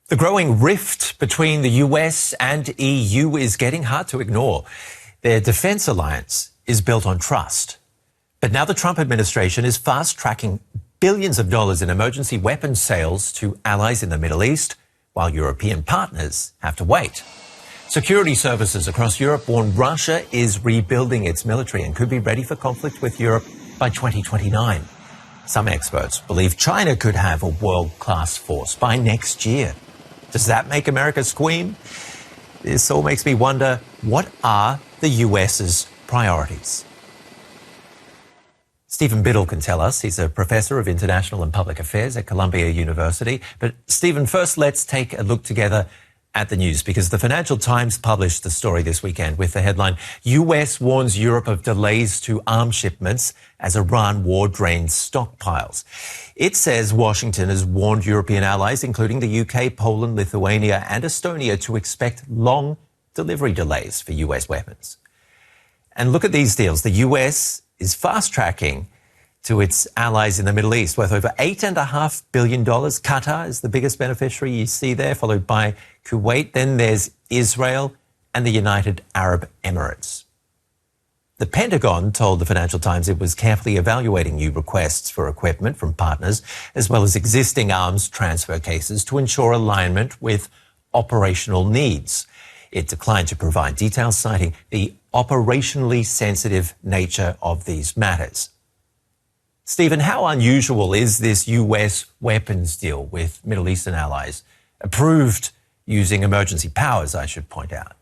The growing rift between the US and EU is getting hard to ignore. Their defense alliance is built on trust. But now the Trump administration is fast-tracking billions of dollars in emergency weapons sales to allies in the Middle East, while European partners have to wait. Security services across Europe warn Russia is rebuilding its military and could be ready for conflict with Europe by 2029. Some experts believe China could have a world-class force by next year. Does that make America squeam? This all makes me wonder, what are the US's priorities? Stephen Biddle can tell us. He's a professor of international and public affairs at Columbia University. But Stephen, first let's take a look together at the news, because the Financial Times published the story this weekend with the headline, US warns Europe of delays to arms shipments as Iran war drains stockpiles. It says Washington has warned European allies, including the UK, Poland, Lithuania and Estonia, to expect long delivery delays for US weapons. And look at these deals. The US is fast-tracking to its allies in the Middle East, worth over $8.5 billion. Qatar is the biggest beneficiary you see there, followed by Kuwait. Then there's Israel and the United Arab Emirates. The Pentagon told the Financial Times it was carefully evaluating new requests for equipment from partners, as well as existing arms transfer cases, to ensure alignment with operational needs. It declined to provide details, citing the operationally sensitive nature of these matters. Stephen, how unusual is this US weapons deal with Middle Eastern allies, approved using emergency powers, I should point out?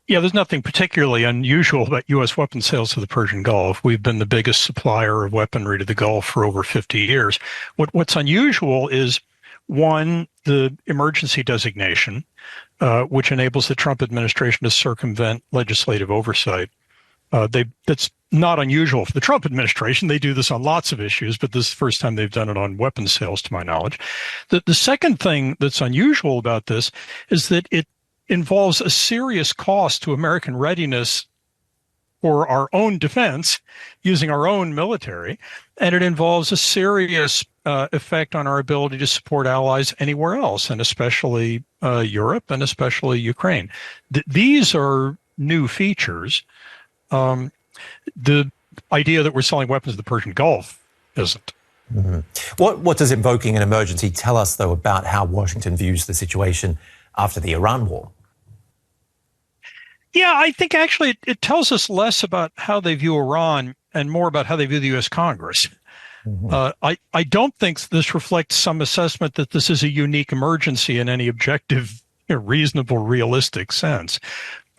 Yeah, there's nothing particularly unusual about U.S. weapons sales to the Persian Gulf. We've been the biggest supplier of weaponry to the Gulf for over 50 years. What's unusual is, one, the emergency designation, which enables the Trump administration to circumvent legislative oversight. That's not unusual for the Trump administration. They do this on lots of issues, but this is the first time they've done it on weapons sales, to my knowledge. The second thing that's unusual about this is that it involves a serious cost to American readiness for our own defense using our own military, and it involves a serious effect on our ability to support allies anywhere else, and especially Europe and especially Ukraine. These are new features. The idea that we're selling weapons to the Persian Gulf isn't. Mm-hmm. What does invoking an emergency tell us, though, about how Washington views the situation after the Iran war? Yeah, I think actually it tells us less about how they view Iran and more about how they view the U.S. Congress. Mm-hmm. I don't think this reflects some assessment that this is a unique emergency in any objective, reasonable, realistic sense.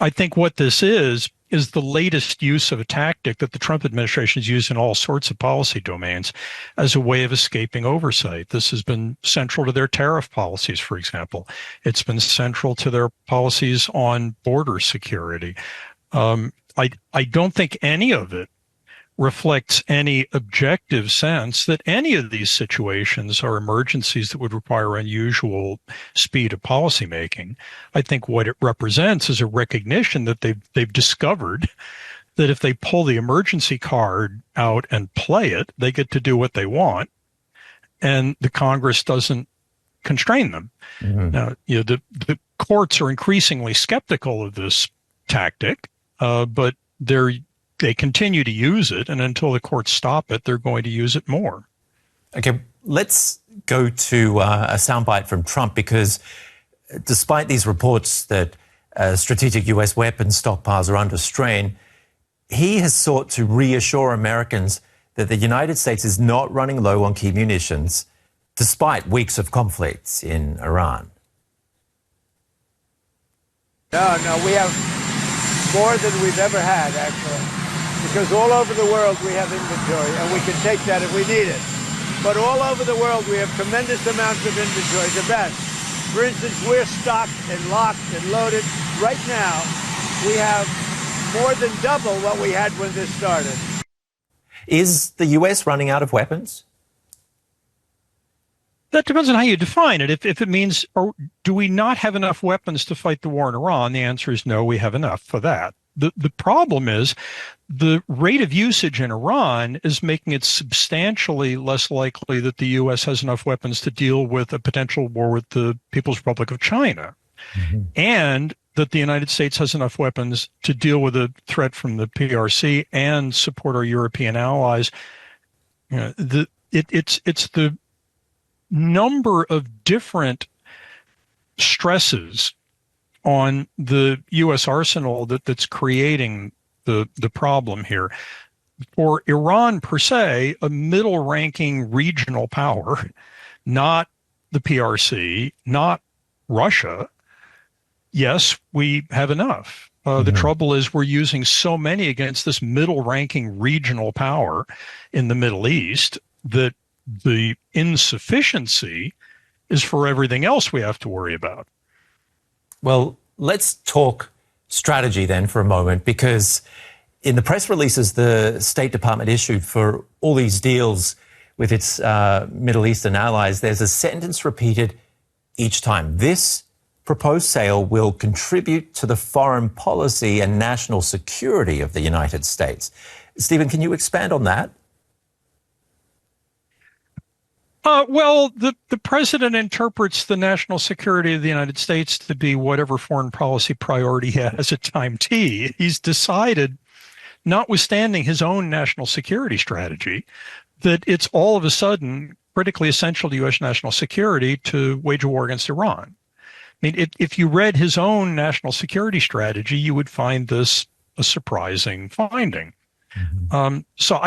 I think what this is the latest use of a tactic that the Trump administration has used in all sorts of policy domains as a way of escaping oversight. This has been central to their tariff policies, for example. It's been central to their policies on border security. I don't think any of it reflects any objective sense that any of these situations are emergencies that would require unusual speed of policymaking. I think what it represents is a recognition that they've discovered that if they pull the emergency card out and play it, they get to do what they want, and the Congress doesn't constrain them. Mm-hmm. Now, the courts are increasingly skeptical of this tactic, but they continue to use it, and until the courts stop it, they're going to use it more. Okay, let's go to a soundbite from Trump, because despite these reports that strategic US weapons stockpiles are under strain, he has sought to reassure Americans that the United States is not running low on key munitions, despite weeks of conflicts in Iran. No, we have more than we've ever had, actually. Because all over the world we have inventory, and we can take that if we need it. But all over the world we have tremendous amounts of inventory, the best. For instance, we're stocked and locked and loaded. Right now, we have more than double what we had when this started. Is the US running out of weapons? That depends on how you define it. If it means, or do we not have enough weapons to fight the war in Iran? The answer is no, we have enough for that. The problem is the rate of usage in Iran is making it substantially less likely that the U.S. has enough weapons to deal with a potential war with the People's Republic of China, and that the United States has enough weapons to deal with a threat from the PRC and support our European allies. It's the number of different stresses on the U.S. arsenal that's creating the problem here. For Iran per se, a middle-ranking regional power, not the PRC, not Russia, yes, we have enough. The trouble is we're using so many against this middle-ranking regional power in the Middle East that the insufficiency is for everything else we have to worry about. Well, let's talk strategy then for a moment, because in the press releases the State Department issued for all these deals with its Middle Eastern allies, there's a sentence repeated each time. This proposed sale will contribute to the foreign policy and national security of the United States. Stephen, can you expand on that? Well, the president interprets the national security of the United States to be whatever foreign policy priority he has at time T. He's decided, notwithstanding his own national security strategy, that it's all of a sudden critically essential to U.S. national security to wage a war against Iran. I mean, if you read his own national security strategy, you would find this a surprising finding. So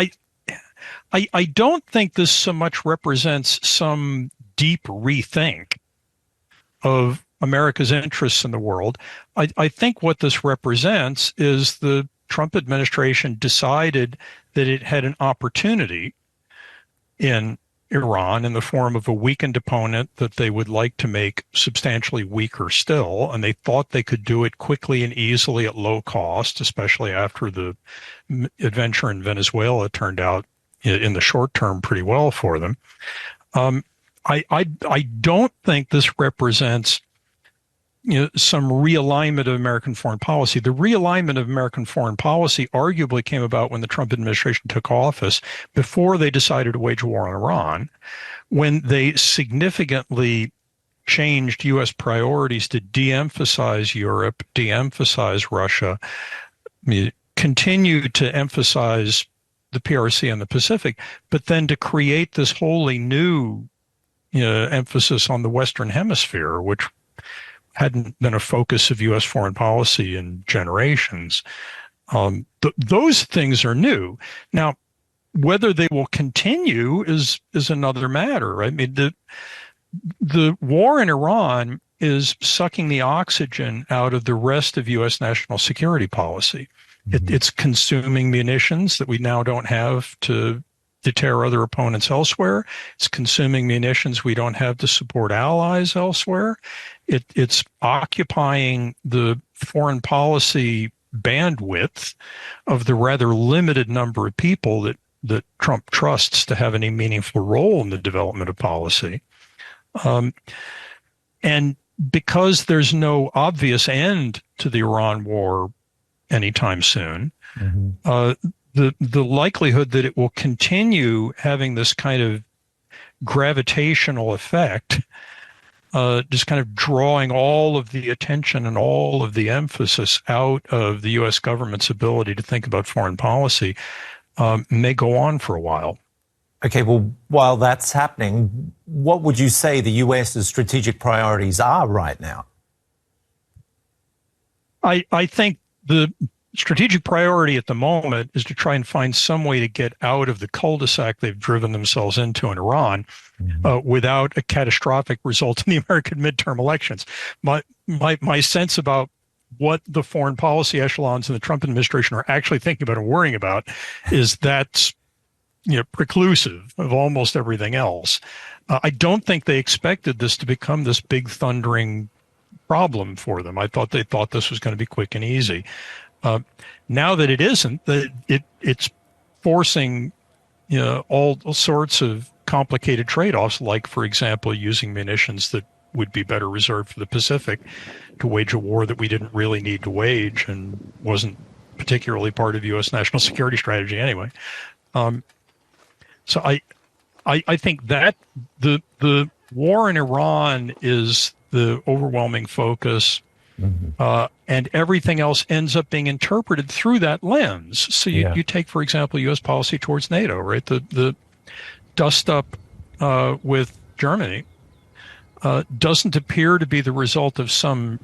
I don't think this so much represents some deep rethink of America's interests in the world. I think what this represents is the Trump administration decided that it had an opportunity in Iran in the form of a weakened opponent that they would like to make substantially weaker still, and they thought they could do it quickly and easily at low cost, especially after the adventure in Venezuela turned out in the short term pretty well for them. I don't think this represents some realignment of American foreign policy. The realignment of American foreign policy arguably came about when the Trump administration took office, before they decided to wage a war on Iran, when they significantly changed U.S. priorities to de-emphasize Europe, de-emphasize Russia, continue to emphasize the PRC and the Pacific, but then to create this wholly new emphasis on the Western Hemisphere, which hadn't been a focus of U.S. foreign policy in generations. Those things are new. Now, whether they will continue is another matter, right? I mean, the war in Iran is sucking the oxygen out of the rest of U.S. national security policy. It's consuming munitions that we now don't have to deter other opponents elsewhere. It's consuming munitions we don't have to support allies elsewhere. It's occupying the foreign policy bandwidth of the rather limited number of people that Trump trusts to have any meaningful role in the development of policy. And because there's no obvious end to the Iran war anytime soon, the likelihood that it will continue having this kind of gravitational effect, just kind of drawing all of the attention and all of the emphasis out of the U.S. government's ability to think about foreign policy, may go on for a while. Okay, well, while that's happening, what would you say the U.S.'s strategic priorities are right now? I think the strategic priority at the moment is to try and find some way to get out of the cul-de-sac they've driven themselves into in Iran without a catastrophic result in the American midterm elections. My sense about what the foreign policy echelons in the Trump administration are actually thinking about and worrying about is that's preclusive of almost everything else. I don't think they expected this to become this big thundering problem for them. I thought they thought this was going to be quick and easy. Now that it isn't, it's forcing all sorts of complicated trade-offs, like, for example, using munitions that would be better reserved for the Pacific to wage a war that we didn't really need to wage and wasn't particularly part of U.S. national security strategy anyway. So I think that the war in Iran is the overwhelming focus, and everything else ends up being interpreted through that lens. So you take, for example, U.S. policy towards NATO, right? The dust up with Germany doesn't appear to be the result of some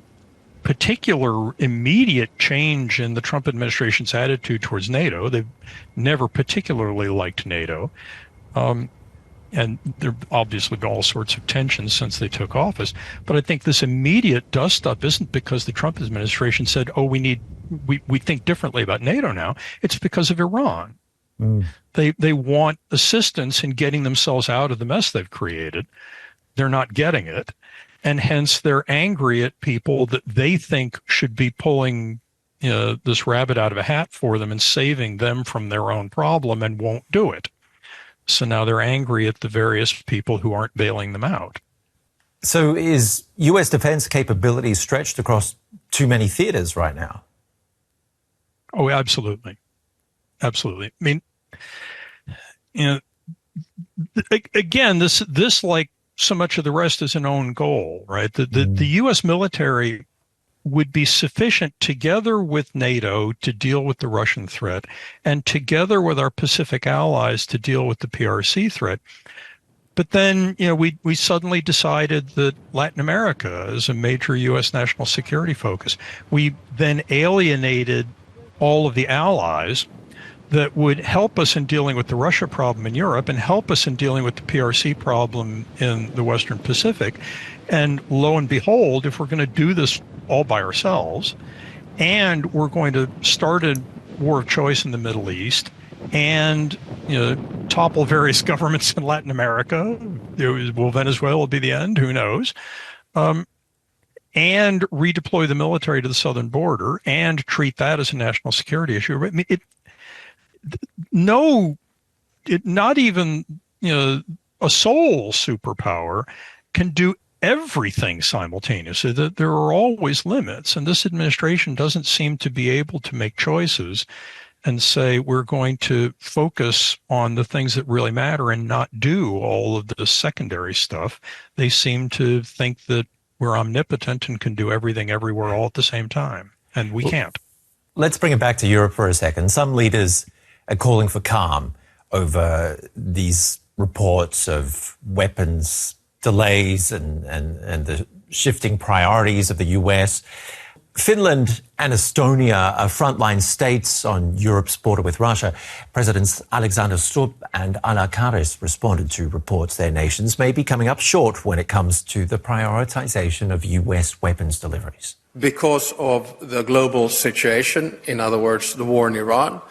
particular immediate change in the Trump administration's attitude towards NATO. They've never particularly liked NATO. And there have obviously been all sorts of tensions since they took office. But I think this immediate dust-up isn't because the Trump administration said, oh, we think differently about NATO now. It's because of Iran. They want assistance in getting themselves out of the mess they've created. They're not getting it. And hence they're angry at people that they think should be pulling this rabbit out of a hat for them and saving them from their own problem, and won't do it. So now they're angry at the various people who aren't bailing them out. So is U.S. defense capability stretched across too many theaters right now? Oh, absolutely. Absolutely. I mean, again, this like so much of the rest is an own goal, right? The U.S. military would be sufficient together with NATO to deal with the Russian threat, and together with our Pacific allies to deal with the PRC threat. But then, we suddenly decided that Latin America is a major U.S. national security focus. We then alienated all of the allies that would help us in dealing with the Russia problem in Europe and help us in dealing with the PRC problem in the Western Pacific. And lo and behold, if we're going to do this all by ourselves, and we're going to start a war of choice in the Middle East, and topple various governments in Latin America, will Venezuela be the end? Who knows? And redeploy the military to the southern border and treat that as a national security issue. I mean, not even a sole superpower can do everything simultaneously. That there are always limits, and this administration doesn't seem to be able to make choices and say we're going to focus on the things that really matter and not do all of the secondary stuff. They seem to think that we're omnipotent and can do everything everywhere all at the same time, and we can't. Let's bring it back to Europe for a second. Some leaders are calling for calm over these reports of weapons delays and the shifting priorities of the US. Finland and Estonia are frontline states on Europe's border with Russia. Presidents Alexander Stubb and Anna Karis responded to reports their nations may be coming up short when it comes to the prioritization of US weapons deliveries. Because of the global situation, in other words, the war in Iran,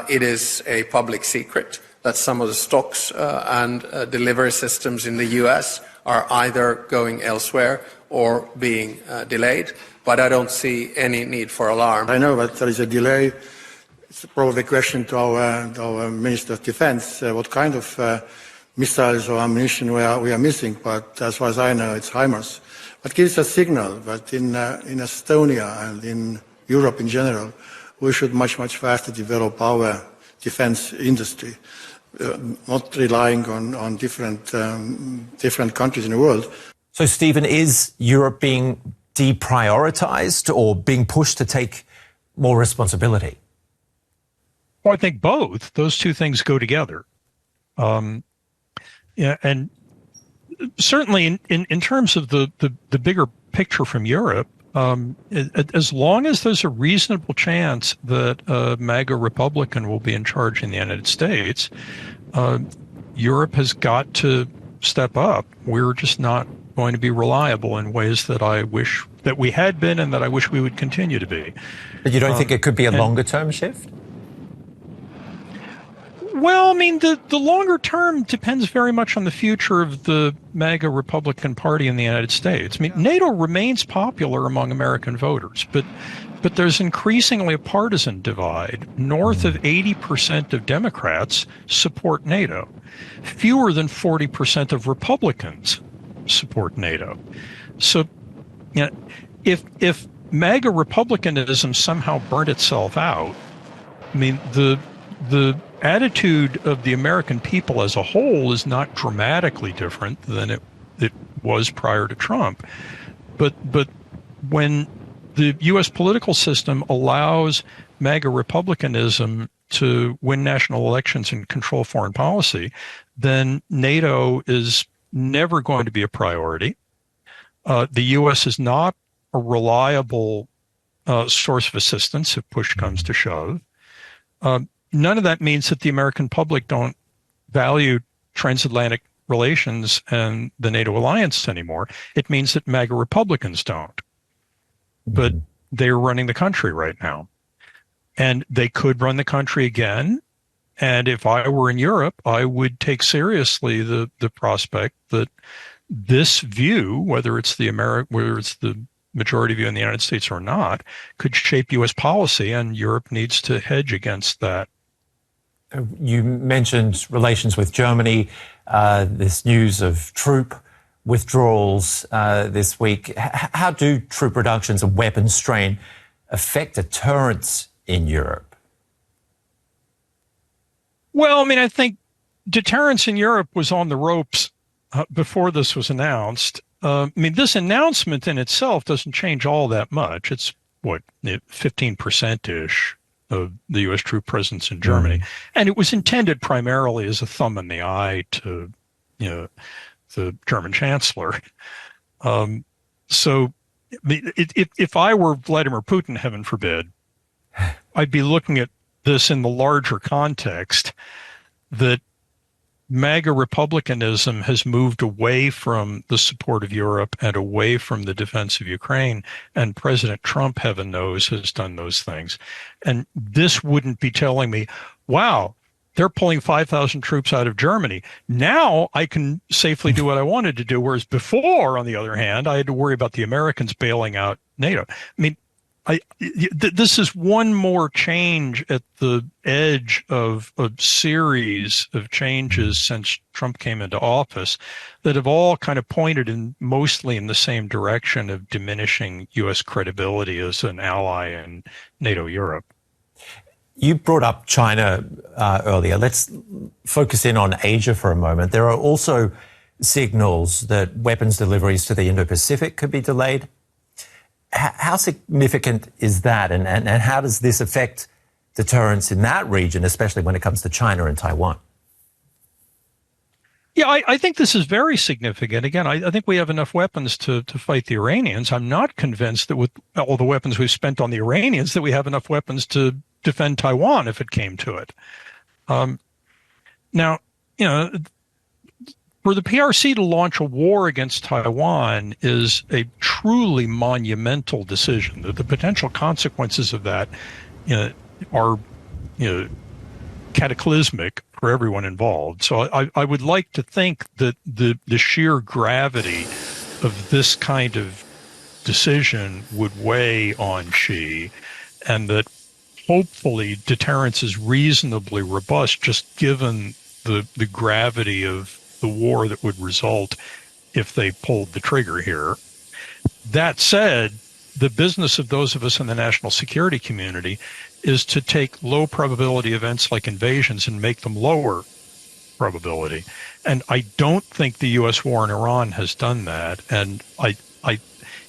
it is a public secret that some of the stocks and delivery systems in the US are either going elsewhere or being delayed. But I don't see any need for alarm. I know that there is a delay. It's probably a question to our Minister of Defense, what kind of missiles or ammunition we are missing. But as far as I know, it's HIMARS. That gives a signal that in Estonia and in Europe in general, we should much faster develop our defense industry, not relying on different countries in the world. So, Stephen, is Europe being deprioritized or being pushed to take more responsibility? Well, I think both. Those two things go together. And certainly in terms of the bigger picture from Europe, as long as there's a reasonable chance that a MAGA Republican will be in charge in the United States, Europe has got to step up. We're just not going to be reliable in ways that I wish that we had been and that I wish we would continue to be. But you don't think it could be a longer-term shift? Well, I mean, the longer term depends very much on the future of the MAGA Republican Party in the United States. I mean, NATO remains popular among American voters, but there's increasingly a partisan divide. North of 80% of Democrats support NATO. Fewer than 40% of Republicans support NATO. So, if MAGA Republicanism somehow burnt itself out, I mean, the attitude of the American people as a whole is not dramatically different than it was prior to Trump. But when the U.S. political system allows MAGA republicanism to win national elections and control foreign policy, then NATO is never going to be a priority. The U.S. is not a reliable source of assistance if push comes to shove. None of that means that the American public don't value transatlantic relations and the NATO alliance anymore. It means that MAGA Republicans don't. But they're running the country right now. And they could run the country again. And if I were in Europe, I would take seriously the prospect that this view, whether it's the majority view in the United States or not, could shape U.S. policy, and Europe needs to hedge against that. You mentioned relations with Germany, this news of troop withdrawals this week. How do troop reductions and weapons strain affect deterrence in Europe? Well, I mean, I think deterrence in Europe was on the ropes before this was announced. I mean, this announcement in itself doesn't change all that much. It's, 15%-ish of the U.S. troop presence in Germany. And it was intended primarily as a thumb in the eye to, the German chancellor. So if I were Vladimir Putin, heaven forbid, I'd be looking at this in the larger context that MAGA republicanism has moved away from the support of Europe and away from the defense of Ukraine. And President Trump, heaven knows, has done those things. And this wouldn't be telling me, wow, they're pulling 5,000 troops out of Germany. Now I can safely do what I wanted to do. Whereas before, on the other hand, I had to worry about the Americans bailing out NATO. I mean, this is one more change at the edge of a series of changes since Trump came into office that have all kind of pointed mostly in the same direction of diminishing U.S. credibility as an ally in NATO Europe. You brought up China earlier. Let's focus in on Asia for a moment. There are also signals that weapons deliveries to the Indo-Pacific could be delayed. How significant is that, and how does this affect deterrence in that region, especially when it comes to China and Taiwan? Yeah, I think this is very significant. Again, I think we have enough weapons to fight the Iranians. I'm not convinced that with all the weapons we've spent on the Iranians that we have enough weapons to defend Taiwan if it came to it. Now, for the PRC to launch a war against Taiwan is a truly monumental decision. The potential consequences of that are cataclysmic for everyone involved. So I would like to think that the sheer gravity of this kind of decision would weigh on Xi, and that hopefully deterrence is reasonably robust, just given the gravity of the war that would result if they pulled the trigger here. That said, the business of those of us in the national security community is to take low probability events like invasions and make them lower probability. And I don't think the U.S. war in Iran has done that. And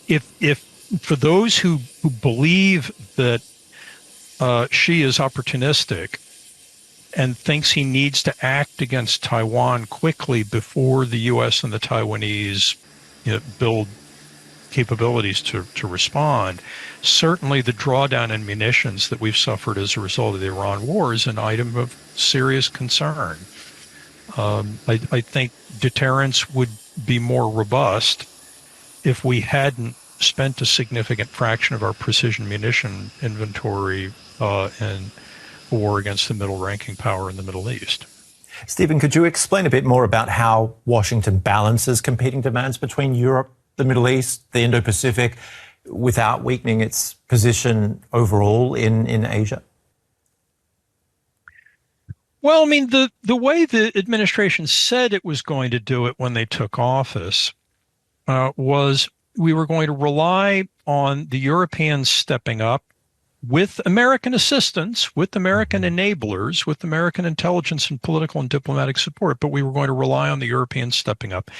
if for those who believe that Xi is opportunistic and thinks he needs to act against Taiwan quickly before the U.S. and the Taiwanese build capabilities to respond, certainly the drawdown in munitions that we've suffered as a result of the Iran war is an item of serious concern. I think deterrence would be more robust if we hadn't spent a significant fraction of our precision munition inventory in war against the middle-ranking power in the Middle East. Stephen, could you explain a bit more about how Washington balances competing demands between Europe, the Middle East, the Indo-Pacific, without weakening its position overall in Asia? Well, I mean, the way the administration said it was going to do it when they took office was we were going to rely on the Europeans stepping up with American assistance, with American enablers, with American intelligence and political and diplomatic support, but we were going to rely on the Europeans stepping up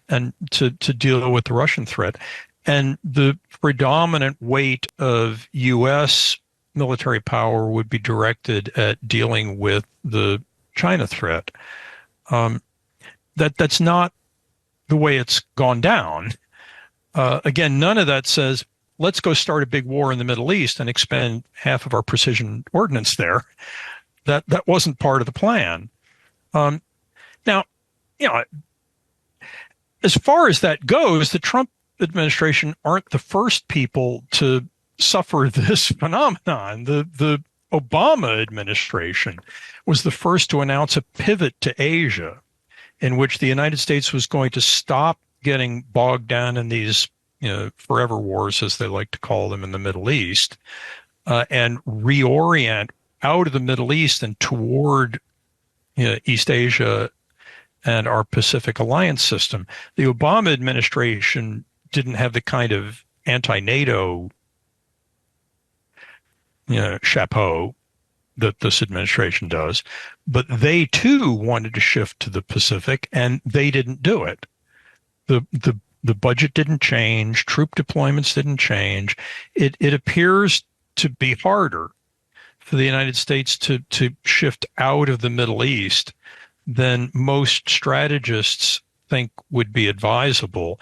and to deal with the Russian threat. And the predominant weight of U.S. military power would be directed at dealing with the China threat. That's not the way it's gone down. Again, none of that says, let's go start a big war in the Middle East and expend half of our precision ordnance there. That wasn't part of the plan. Now, as far as that goes, the Trump administration aren't the first people to suffer this phenomenon. The Obama administration was the first to announce a pivot to Asia, in which the United States was going to stop getting bogged down in these forever wars, as they like to call them, in the Middle East, and reorient out of the Middle East and toward East Asia and our Pacific Alliance system. The Obama administration didn't have the kind of anti-NATO chapeau that this administration does, but they too wanted to shift to the Pacific, and they didn't do it. The budget didn't change, troop deployments didn't change. It appears to be harder for the United States to shift out of the Middle East than most strategists think would be advisable.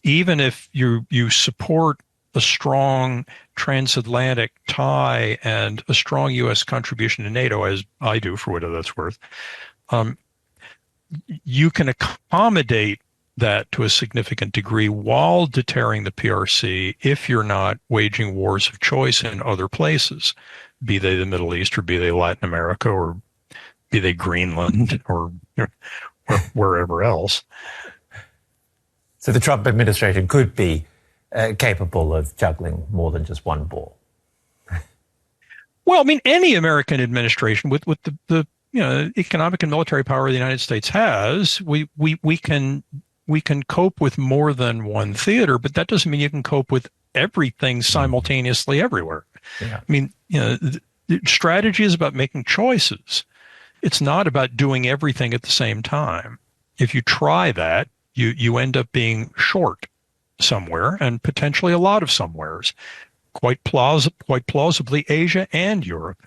Even if you support a strong transatlantic tie and a strong U.S. contribution to NATO, as I do, for whatever that's worth, you can accommodate that to a significant degree while deterring the PRC if you're not waging wars of choice in other places, be they the Middle East or be they Latin America or be they Greenland or wherever else. So the Trump administration could be capable of juggling more than just one ball. Well, I mean, any American administration with the economic and military power the United States has, we can cope with more than one theater, but that doesn't mean you can cope with everything simultaneously everywhere. Yeah. I mean, strategy is about making choices. It's not about doing everything at the same time. If you try that, you end up being short somewhere and potentially a lot of somewheres, quite plausibly Asia and Europe.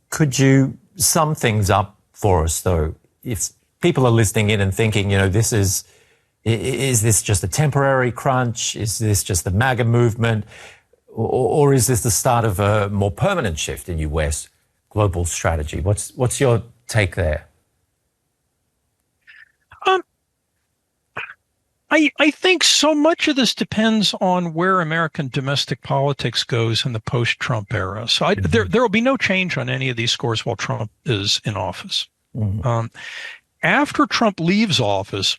Could you sum things up for us, though? If people are listening in and thinking, is this just a temporary crunch? Is this just the MAGA movement? Or is this the start of a more permanent shift in US global strategy? What's your take there? I think so much of this depends on where American domestic politics goes in the post-Trump era. So there will be no change on any of these scores while Trump is in office. After Trump leaves office,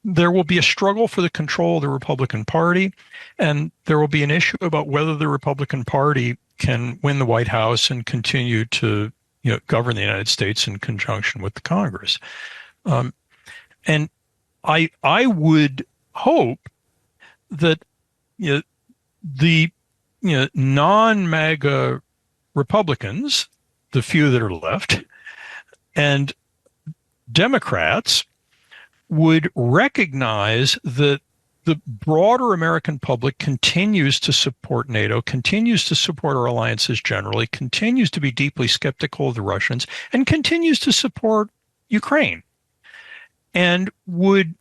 there will be a struggle for the control of the Republican Party, and there will be an issue about whether the Republican Party can win the White House and continue to govern the United States in conjunction with the Congress. And I would hope that the non-MAGA Republicans, the few that are left, and Democrats would recognize that the broader American public continues to support NATO, continues to support our alliances generally, continues to be deeply skeptical of the Russians, and continues to support Ukraine, and would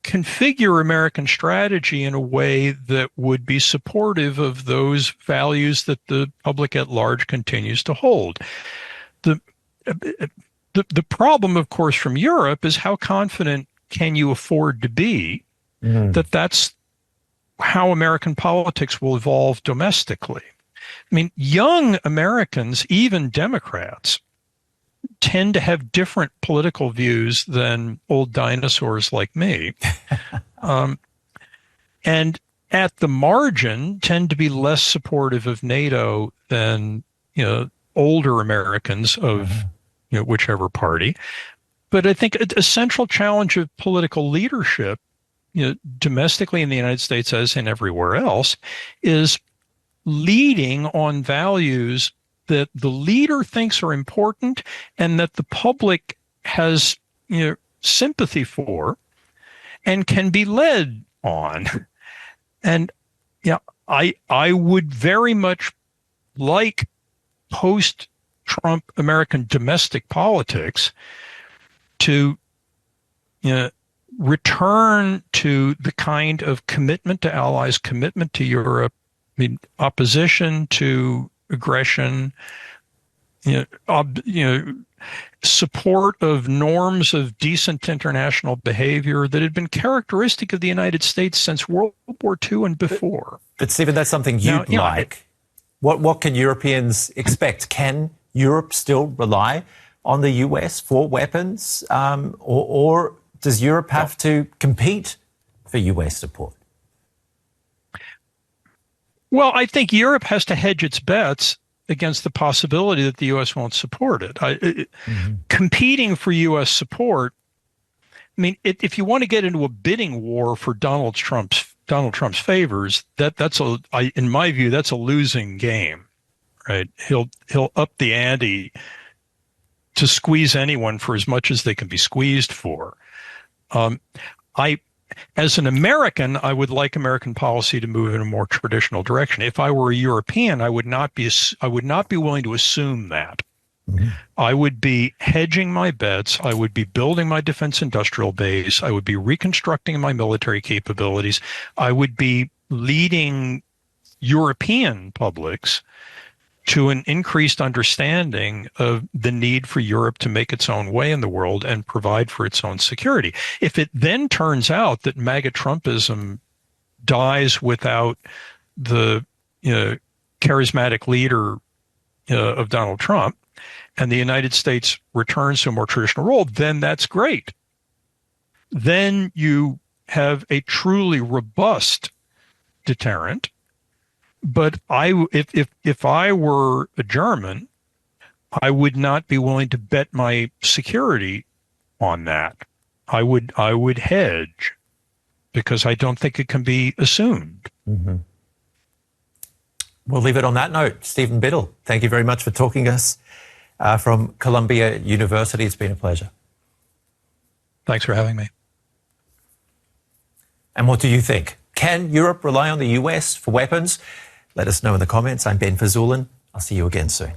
configure American strategy in a way that would be supportive of those values that the public at large continues to hold. The problem, of course, from Europe is how confident can you afford to be that that's how American politics will evolve domestically. I mean, young Americans, even Democrats, tend to have different political views than old dinosaurs like me. And at the margin tend to be less supportive of NATO than, older Americans of whichever party. But I think a central challenge of political leadership domestically in the United States as in everywhere else, is leading on values that the leader thinks are important and that the public has sympathy for and can be led on. And I would very much like post-Trump American domestic politics to return to the kind of commitment to allies, commitment to Europe, opposition to aggression, support of norms of decent international behavior that had been characteristic of the United States since World War II and before. But Stephen, that's something you'd like. What can Europeans expect? Can Europe still rely on the US for weapons, or does Europe have to compete for US support? Well, I think Europe has to hedge its bets against the possibility that the U.S. won't support it. Competing for U.S. support, I mean, if you want to get into a bidding war for Donald Trump's favors, in my view, that's a losing game, right? He'll up the ante to squeeze anyone for as much as they can be squeezed for. As an American, I would like American policy to move in a more traditional direction. If I were a European, I would not be willing to assume that. Mm-hmm. I would be hedging my bets. I would be building my defense industrial base. I would be reconstructing my military capabilities. I would be leading European publics to an increased understanding of the need for Europe to make its own way in the world and provide for its own security. If it then turns out that MAGA Trumpism dies without the charismatic leader of Donald Trump, and the United States returns to a more traditional role, then that's great. Then you have a truly robust deterrent. But if I were a German, I would not be willing to bet my security on that. I would hedge because I don't think it can be assumed. Mm-hmm. We'll leave it on that note. Stephen Biddle, thank you very much for talking to us from Columbia University. It's been a pleasure. Thanks for having me. And what do you think? Can Europe rely on the US for weapons? Let us know in the comments. I'm Ben Fajzullin. I'll see you again soon.